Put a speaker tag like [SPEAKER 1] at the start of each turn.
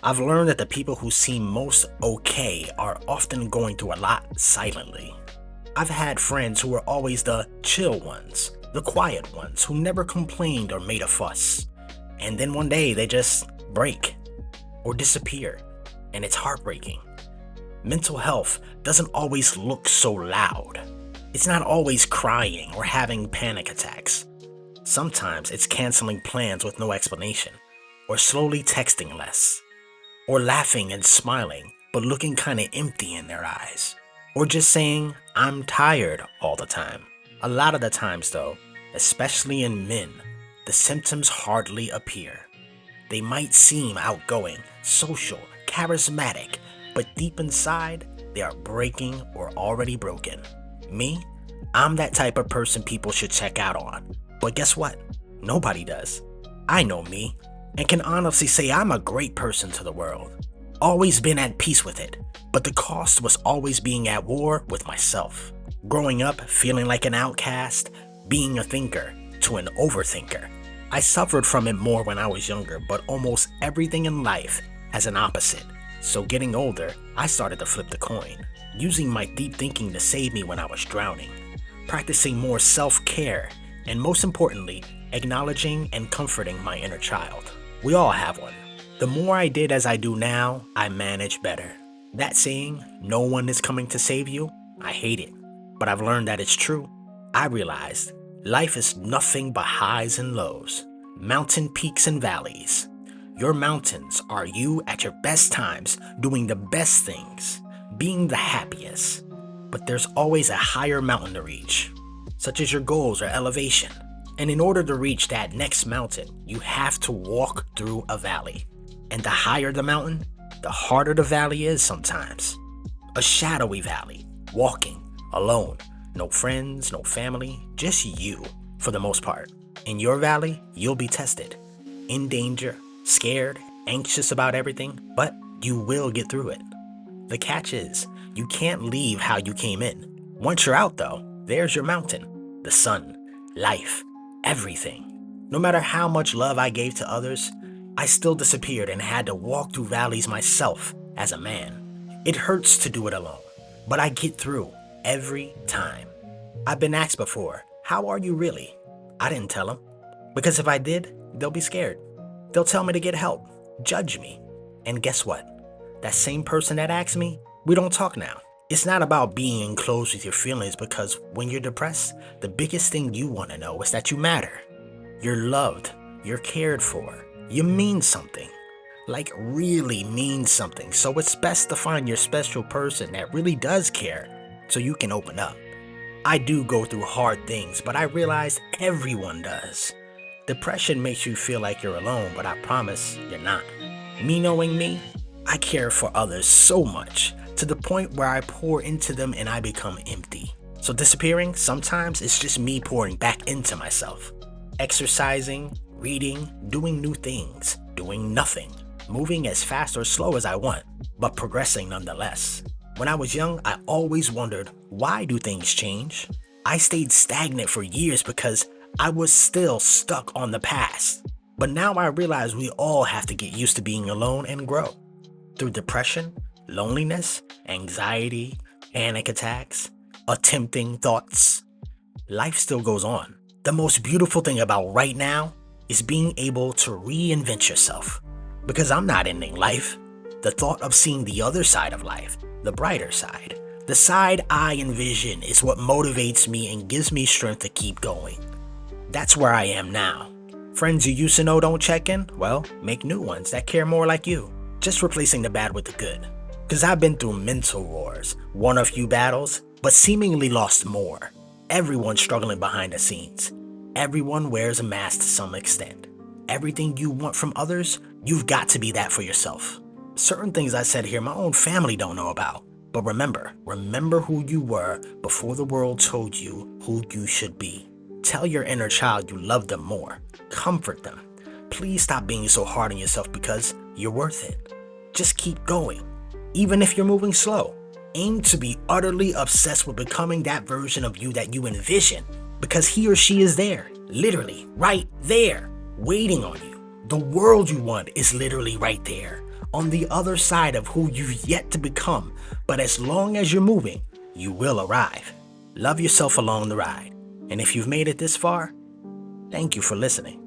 [SPEAKER 1] I've learned that the people who seem most okay are often going through a lot silently. I've had friends who were always the chill ones, the quiet ones who never complained or made a fuss. And then one day they just break or disappear, and it's heartbreaking. Mental health doesn't always look so loud. It's not always crying or having panic attacks. Sometimes it's canceling plans with no explanation, or slowly texting less, or laughing and smiling but looking kinda empty in their eyes, or just saying, "I'm tired" all the time. A lot of the times though, especially in men, the symptoms hardly appear. They might seem outgoing, social, charismatic, but deep inside, they are breaking or already broken. Me? I'm that type of person people should check out on. But guess what? Nobody does. I know me, and can honestly say I'm a great person to the world. Always been at peace with it, but the cost was always being at war with myself. Growing up, feeling like an outcast, being a thinker to an overthinker. I suffered from it more when I was younger, but almost everything in life has an opposite. So getting older, I started to flip the coin, using my deep thinking to save me when I was drowning, practicing more self-care, and most importantly, acknowledging and comforting my inner child. We all have one. The more I did as I do now, I manage better. That saying, "no one is coming to save you," I hate it, but I've learned that it's true. I realized life is nothing but highs and lows, mountain peaks and valleys. Your mountains are you at your best times, doing the best things, being the happiest. But there's always a higher mountain to reach, such as your goals or elevation. And in order to reach that next mountain, you have to walk through a valley. And the higher the mountain, the harder the valley is sometimes. A shadowy valley, walking, alone, no friends, no family, just you, for the most part. In your valley, you'll be tested, in danger, scared, anxious about everything, but you will get through it. The catch is, you can't leave how you came in. Once you're out though, there's your mountain, the sun, life, everything. No matter how much love I gave to others, I still disappeared and had to walk through valleys myself as a man. It hurts to do it alone, but I get through every time. I've been asked before, "How are you really?" I didn't tell them, because if I did, they'll be scared. They'll tell me to get help, judge me. And guess what? That same person that asked me, we don't talk now. It's not about being enclosed with your feelings, because when you're depressed, the biggest thing you want to know is that you matter. You're loved, you're cared for, you mean something. Like really mean something. So it's best to find your special person that really does care so you can open up. I do go through hard things, but I realize everyone does. Depression makes you feel like you're alone, but I promise you're not. Me knowing me, I care for others so much, to the point where I pour into them and I become empty. So disappearing, sometimes it's just me pouring back into myself. Exercising, reading, doing new things, doing nothing, moving as fast or slow as I want, but progressing nonetheless. When I was young, I always wondered, why do things change? I stayed stagnant for years because I was still stuck on the past. But now I realize we all have to get used to being alone and grow. Through depression, loneliness, anxiety, panic attacks, tempting thoughts, life still goes on. The most beautiful thing about right now is being able to reinvent yourself. Because I'm not ending life. The thought of seeing the other side of life, the brighter side, the side I envision, is what motivates me and gives me strength to keep going. That's where I am now. Friends you used to know don't check in? Well, make new ones that care more like you. Just replacing the bad with the good. Cause I've been through mental wars, won a few battles, but seemingly lost more. Everyone's struggling behind the scenes. Everyone wears a mask to some extent. Everything you want from others, you've got to be that for yourself. Certain things I said here, my own family don't know about. But remember who you were before the world told you who you should be. Tell your inner child you love them more. Comfort them. Please stop being so hard on yourself, because you're worth it. Just keep going. Even if you're moving slow, aim to be utterly obsessed with becoming that version of you that you envision, because he or she is there, literally right there, waiting on you. The world you want is literally right there. on the other side of who you've yet to become, but as long as you're moving, you will arrive. Love yourself along the ride. And if you've made it this far, thank you for listening.